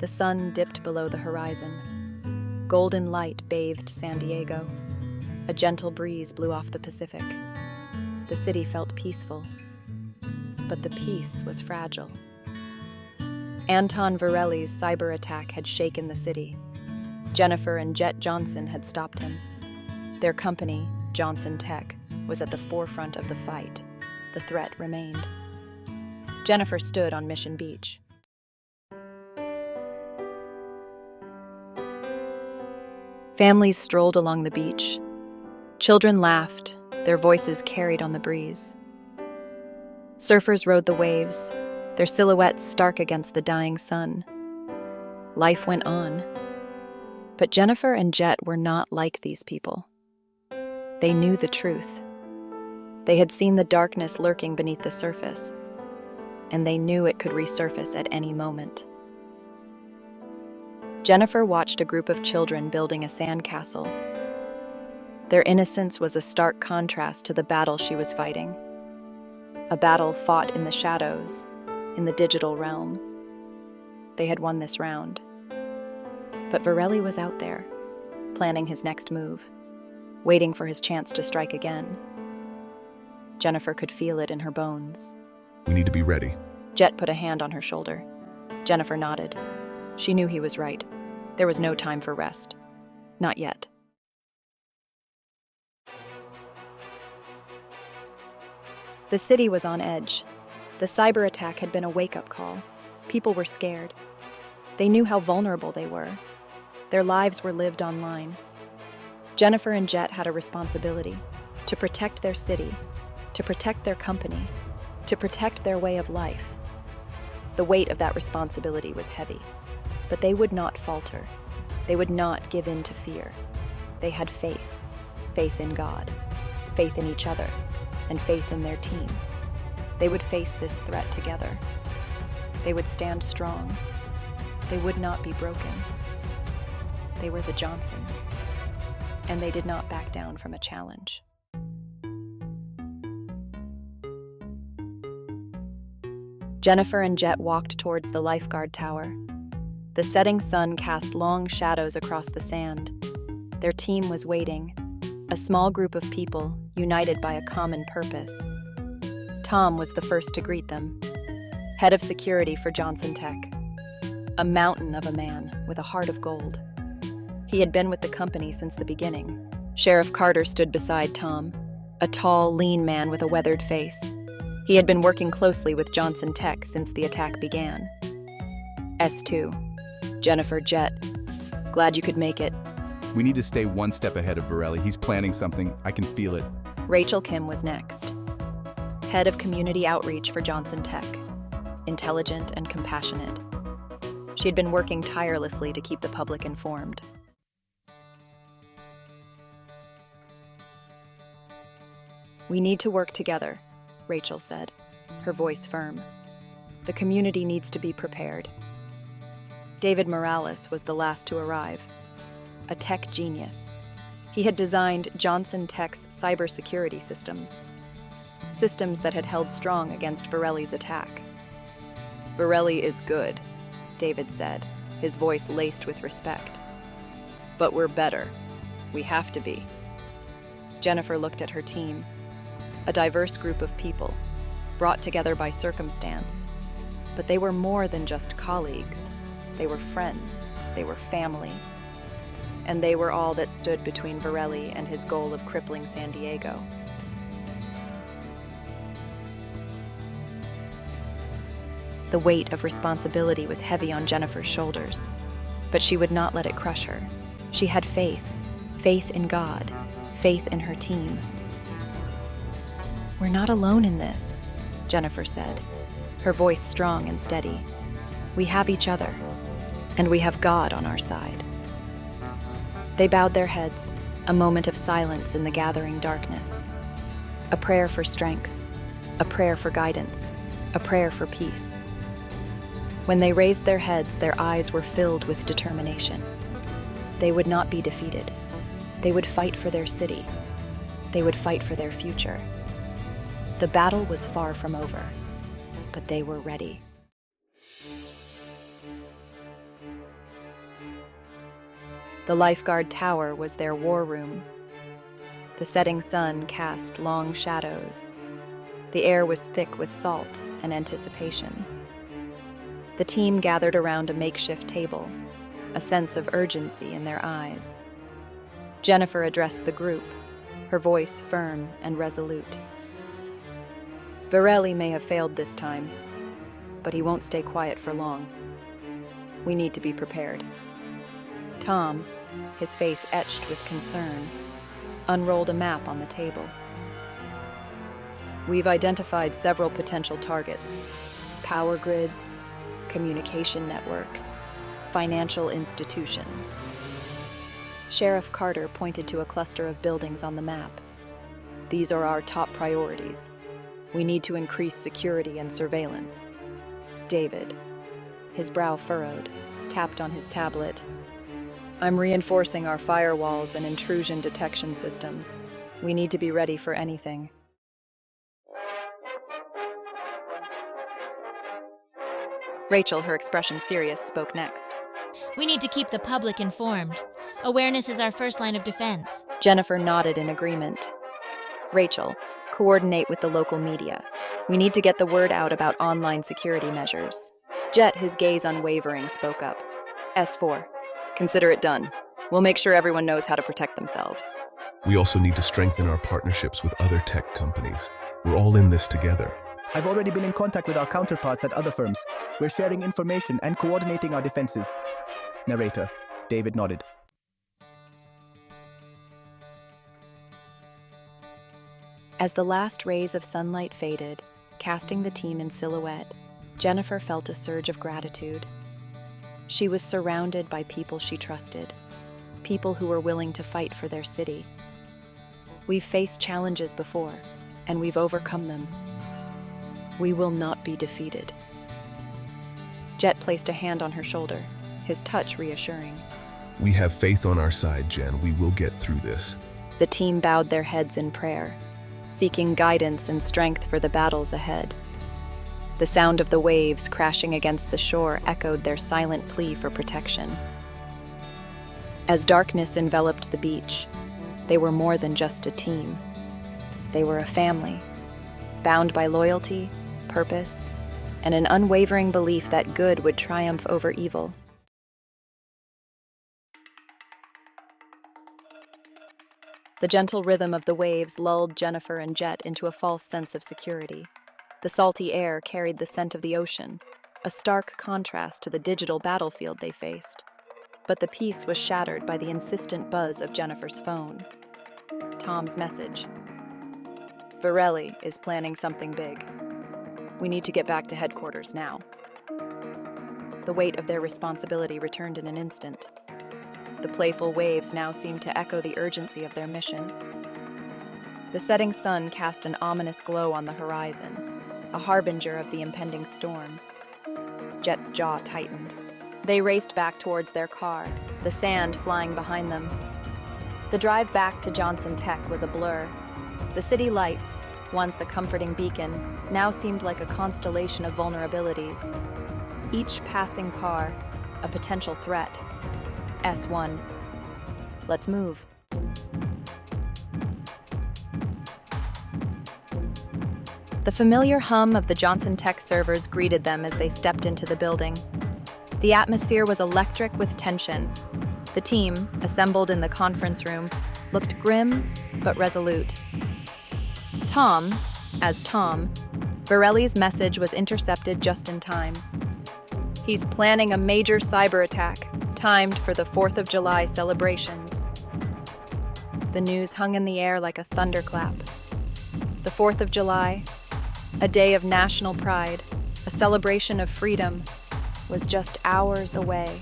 The sun dipped below the horizon. Golden light bathed San Diego. A gentle breeze blew off the Pacific. The city felt peaceful, but the peace was fragile. Anton Virelli's cyberattack had shaken the city. Jennifer and Jett Johnson had stopped him. Their company, Johnson Tech, was at the forefront of the fight. The threat remained. Jennifer stood on Mission Beach. Families strolled along the beach. Children laughed, their voices carried on the breeze. Surfers rode the waves, their silhouettes stark against the dying sun. Life went on. But Jennifer and Jett were not like these people. They knew the truth. They had seen the darkness lurking beneath the surface, and they knew it could resurface at any moment. Jennifer watched a group of children building a sandcastle. Their innocence was a stark contrast to the battle she was fighting. A battle fought in the shadows, in the digital realm. They had won this round. But Virelli was out there, planning his next move, waiting for his chance to strike again. Jennifer could feel it in her bones. We need to be ready. Jett put a hand on her shoulder. Jennifer nodded. She knew he was right. There was no time for rest. Not yet. The city was on edge. The cyberattack had been a wake-up call. People were scared. They knew how vulnerable they were. Their lives were lived online. Jennifer and Jett had a responsibility to protect their city, to protect their company, to protect their way of life. The weight of that responsibility was heavy, but they would not falter. They would not give in to fear. They had faith, faith in God, faith in each other, and faith in their team. They would face this threat together. They would stand strong. They would not be broken. They were the Johnsons, and they did not back down from a challenge. Jennifer and Jett walked towards the lifeguard tower. The setting sun cast long shadows across the sand. Their team was waiting, a small group of people united by a common purpose. Tom was the first to greet them, head of security for Johnson Tech, a mountain of a man with a heart of gold. He had been with the company since the beginning. Sheriff Carter stood beside Tom, a tall, lean man with a weathered face. He had been working closely with Johnson Tech since the attack began. S2. Jennifer, Jett. Glad you could make it. We need to stay one step ahead of Virelli. He's planning something. I can feel it. Rachel Kim was next, head of community outreach for Johnson Tech, intelligent and compassionate. She had been working tirelessly to keep the public informed. We need to work together, Rachel said, her voice firm. The community needs to be prepared. David Morales was the last to arrive, a tech genius. He had designed Johnson Tech's cybersecurity systems that had held strong against Virelli's attack. Virelli is good, David said, his voice laced with respect. But we're better. We have to be. Jennifer looked at her team, a diverse group of people, brought together by circumstance. But they were more than just colleagues. They were friends. They were family. And they were all that stood between Virelli and his goal of crippling San Diego. The weight of responsibility was heavy on Jennifer's shoulders, but she would not let it crush her. She had faith in God, faith in her team. We're not alone in this, Jennifer said, her voice strong and steady. We have each other, and we have God on our side. They bowed their heads, a moment of silence in the gathering darkness. A prayer for strength, a prayer for guidance, a prayer for peace. When they raised their heads, their eyes were filled with determination. They would not be defeated. They would fight for their city. They would fight for their future. The battle was far from over, but they were ready. The lifeguard tower was their war room. The setting sun cast long shadows. The air was thick with salt and anticipation. The team gathered around a makeshift table, a sense of urgency in their eyes. Jennifer addressed the group, her voice firm and resolute. Virelli may have failed this time, but he won't stay quiet for long. We need to be prepared. Tom, his face etched with concern, unrolled a map on the table. We've identified several potential targets: power grids, communication networks, financial institutions. Sheriff Carter pointed to a cluster of buildings on the map. These are our top priorities. We need to increase security and surveillance. David, his brow furrowed, tapped on his tablet. I'm reinforcing our firewalls and intrusion detection systems. We need to be ready for anything. Rachel, her expression serious, spoke next. We need to keep the public informed. Awareness is our first line of defense. Jennifer nodded in agreement. Rachel, coordinate with the local media. We need to get the word out about online security measures. Jett, his gaze unwavering, spoke up. S4, consider it done. We'll make sure everyone knows how to protect themselves. We also need to strengthen our partnerships with other tech companies. We're all in this together. I've already been in contact with our counterparts at other firms. We're sharing information and coordinating our defenses. Narrator, David nodded. As the last rays of sunlight faded, casting the team in silhouette, Jennifer felt a surge of gratitude. She was surrounded by people she trusted, people who were willing to fight for their city. We've faced challenges before, and we've overcome them. We will not be defeated. Jett placed a hand on her shoulder, his touch reassuring. We have faith on our side, Jen. We will get through this. The team bowed their heads in prayer, seeking guidance and strength for the battles ahead. The sound of the waves crashing against the shore echoed their silent plea for protection. As darkness enveloped the beach, they were more than just a team. They were a family, bound by loyalty, purpose, and an unwavering belief that good would triumph over evil. The gentle rhythm of the waves lulled Jennifer and Jett into a false sense of security. The salty air carried the scent of the ocean, a stark contrast to the digital battlefield they faced. But the peace was shattered by the insistent buzz of Jennifer's phone. Tom's message. Virelli is planning something big. We need to get back to headquarters now. The weight of their responsibility returned in an instant. The playful waves now seemed to echo the urgency of their mission. The setting sun cast an ominous glow on the horizon, a harbinger of the impending storm. Jett's jaw tightened. They raced back towards their car, the sand flying behind them. The drive back to Johnson Tech was a blur. The city lights, once a comforting beacon, now seemed like a constellation of vulnerabilities. Each passing car, a potential threat. S1. Let's move. The familiar hum of the Johnson Tech servers greeted them as they stepped into the building. The atmosphere was electric with tension. The team, assembled in the conference room, looked grim but resolute. Tom, Virelli's message was intercepted just in time. He's planning a major cyberattack, timed for the 4th of July celebrations. The news hung in the air like a thunderclap. The 4th of July, a day of national pride, a celebration of freedom, was just hours away.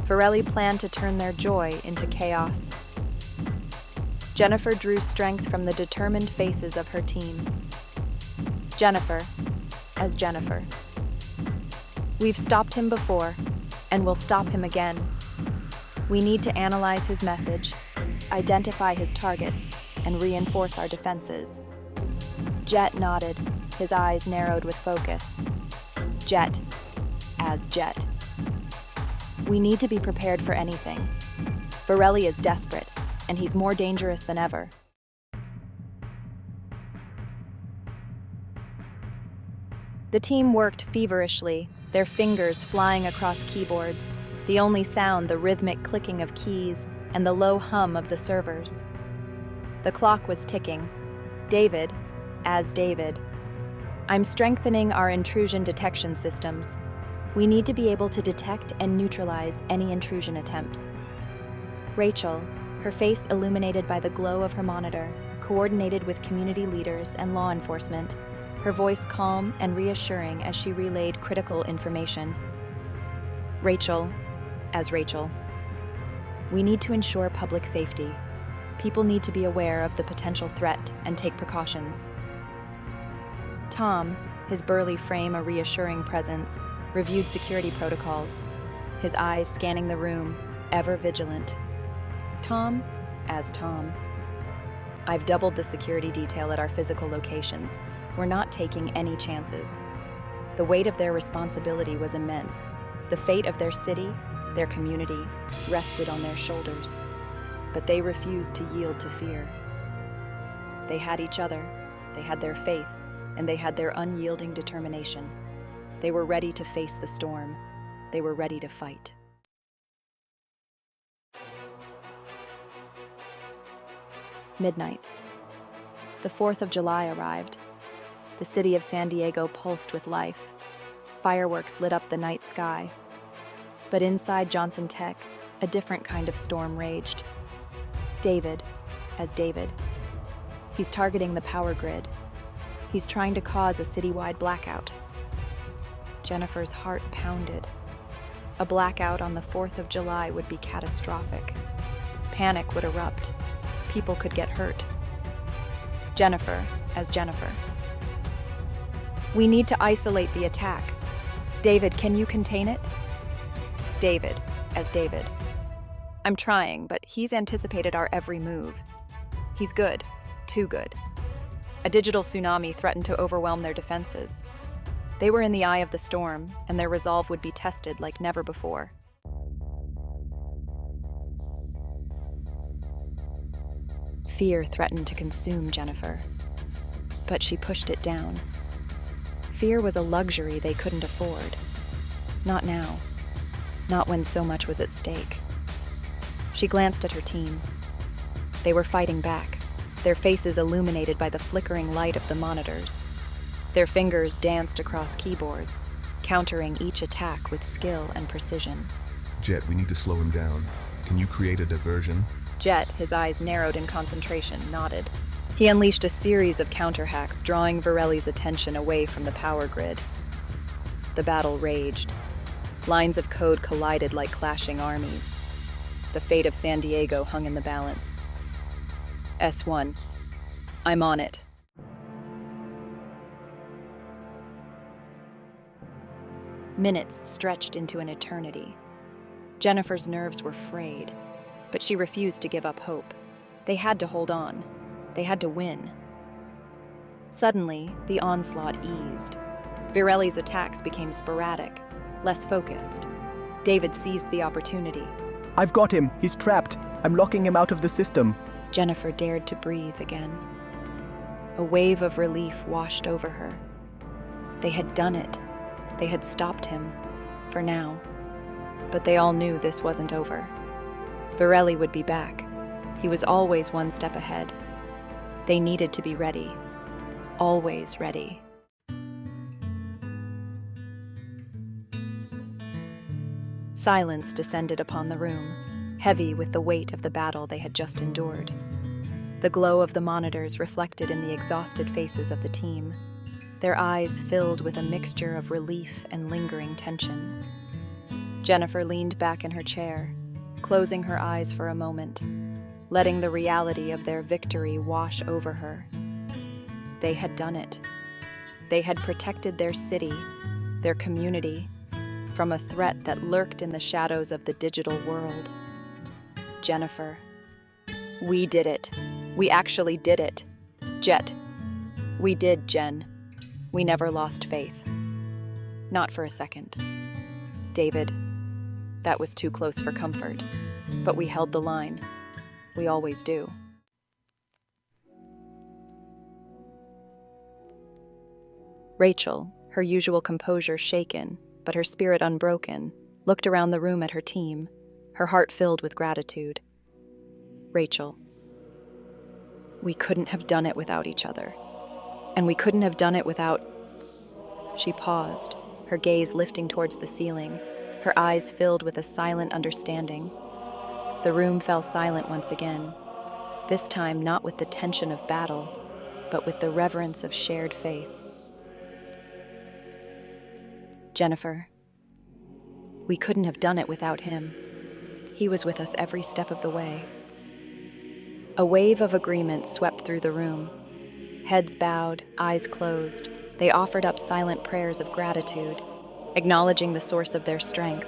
Virelli planned to turn their joy into chaos. Jennifer drew strength from the determined faces of her team. Jennifer, as Jennifer. We've stopped him before, and we'll stop him again. We need to analyze his message, identify his targets, and reinforce our defenses. Jett nodded, his eyes narrowed with focus. Jett, as Jett. We need to be prepared for anything. Virelli is desperate, and he's more dangerous than ever. The team worked feverishly, their fingers flying across keyboards, the only sound the rhythmic clicking of keys and the low hum of the servers. The clock was ticking. David, I'm strengthening our intrusion detection systems. We need to be able to detect and neutralize any intrusion attempts. Rachel, her face illuminated by the glow of her monitor, coordinated with community leaders and law enforcement, her voice calm and reassuring as she relayed critical information. Rachel, we need to ensure public safety. People need to be aware of the potential threat and take precautions. Tom, his burly frame a reassuring presence, reviewed security protocols, his eyes scanning the room, ever vigilant. Tom, I've doubled the security detail at our physical locations. We're not taking any chances. The weight of their responsibility was immense. The fate of their city, their community, rested on their shoulders. But they refused to yield to fear. They had each other, they had their faith, and they had their unyielding determination. They were ready to face the storm. They were ready to fight. Midnight. The 4th of July arrived. The city of San Diego pulsed with life. Fireworks lit up the night sky. But inside Johnson Tech, a different kind of storm raged. David. He's targeting the power grid. He's trying to cause a citywide blackout. Jennifer's heart pounded. A blackout on the 4th of July would be catastrophic. Panic would erupt. People could get hurt. Jennifer. We need to isolate the attack. David, can you contain it? David. I'm trying, but he's anticipated our every move. He's good. Too good. A digital tsunami threatened to overwhelm their defenses. They were in the eye of the storm, and their resolve would be tested like never before. Fear threatened to consume Jennifer, but she pushed it down. Fear was a luxury they couldn't afford. Not now. Not when so much was at stake. She glanced at her team. They were fighting back, their faces illuminated by the flickering light of the monitors. Their fingers danced across keyboards, countering each attack with skill and precision. Jett, we need to slow him down. Can you create a diversion? Jett, his eyes narrowed in concentration, nodded. He unleashed a series of counter-hacks, drawing Virelli's attention away from the power grid. The battle raged. Lines of code collided like clashing armies. The fate of San Diego hung in the balance. S1. I'm on it. Minutes stretched into an eternity. Jennifer's nerves were frayed, but she refused to give up hope. They had to hold on. They had to win. Suddenly, the onslaught eased. Virelli's attacks became sporadic, less focused. David seized the opportunity. I've got him. He's trapped. I'm locking him out of the system. Jennifer dared to breathe again. A wave of relief washed over her. They had done it. They had stopped him, for now. But they all knew this wasn't over. Virelli would be back. He was always one step ahead. They needed to be ready. Always ready. Silence descended upon the room, heavy with the weight of the battle they had just endured. The glow of the monitors reflected in the exhausted faces of the team, their eyes filled with a mixture of relief and lingering tension. Jennifer leaned back in her chair, closing her eyes for a moment, letting the reality of their victory wash over her. They had done it. They had protected their city, their community, from a threat that lurked in the shadows of the digital world. Jennifer. We did it. We actually did it. Jett. We did, Jen. We never lost faith. Not for a second. David. That was too close for comfort. But we held the line. We always do. Rachel, her usual composure shaken, but her spirit unbroken, looked around the room at her team, her heart filled with gratitude. Rachel. We couldn't have done it without each other. And we couldn't have done it without... She paused, her gaze lifting towards the ceiling, her eyes filled with a silent understanding. The room fell silent once again, this time not with the tension of battle, but with the reverence of shared faith. Jennifer. We couldn't have done it without him. He was with us every step of the way. A wave of agreement swept through the room. Heads bowed, eyes closed, they offered up silent prayers of gratitude, acknowledging the source of their strength,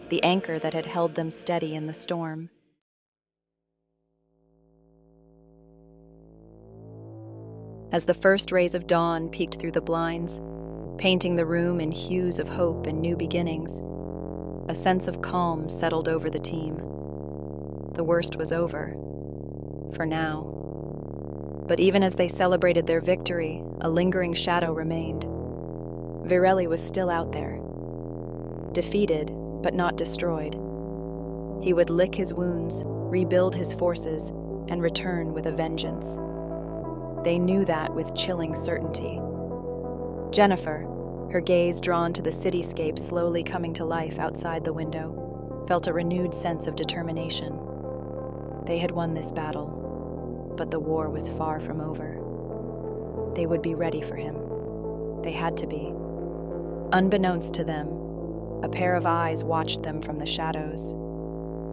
the anchor that had held them steady in the storm. As the first rays of dawn peeked through the blinds, painting the room in hues of hope and new beginnings, a sense of calm settled over the team. The worst was over, for now. But even as they celebrated their victory, a lingering shadow remained. Virelli was still out there, defeated but not destroyed. He would lick his wounds, rebuild his forces, and return with a vengeance. They knew that with chilling certainty. Jennifer, her gaze drawn to the cityscape slowly coming to life outside the window, felt a renewed sense of determination. They had won this battle, but the war was far from over. They would be ready for him. They had to be. Unbeknownst to them, a pair of eyes watched them from the shadows,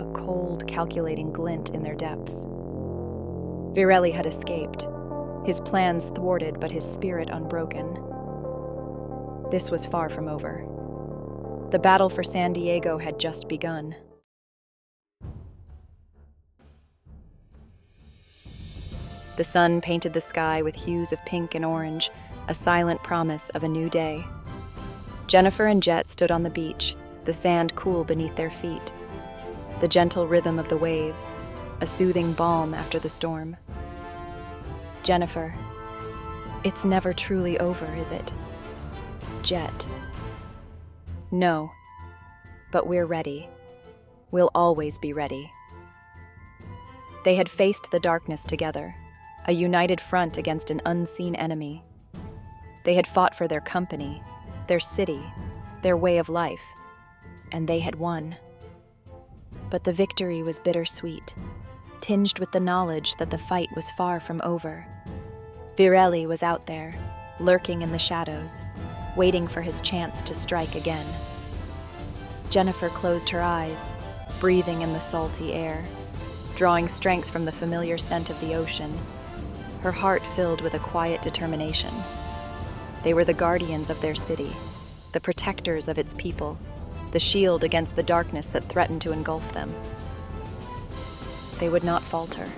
a cold, calculating glint in their depths. Virelli had escaped, his plans thwarted but his spirit unbroken. This was far from over. The battle for San Diego had just begun. The sun painted the sky with hues of pink and orange, a silent promise of a new day. Jennifer and Jett stood on the beach, the sand cool beneath their feet. The gentle rhythm of the waves, a soothing balm after the storm. Jennifer, it's never truly over, is it? Jett. No, but we're ready. We'll always be ready. They had faced the darkness together, a united front against an unseen enemy. They had fought for their company, their city, their way of life, and they had won. But the victory was bittersweet, tinged with the knowledge that the fight was far from over. Virelli was out there, lurking in the shadows, waiting for his chance to strike again. Jennifer closed her eyes, breathing in the salty air, drawing strength from the familiar scent of the ocean, her heart filled with a quiet determination. They were the guardians of their city, the protectors of its people, the shield against the darkness that threatened to engulf them. They would not falter.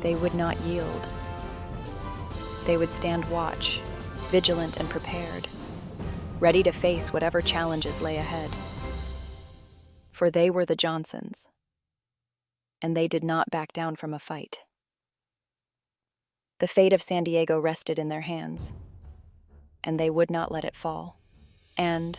They would not yield. They would stand watch, vigilant and prepared, ready to face whatever challenges lay ahead. For they were the Johnsons, and they did not back down from a fight. The fate of San Diego rested in their hands, and they would not let it fall. And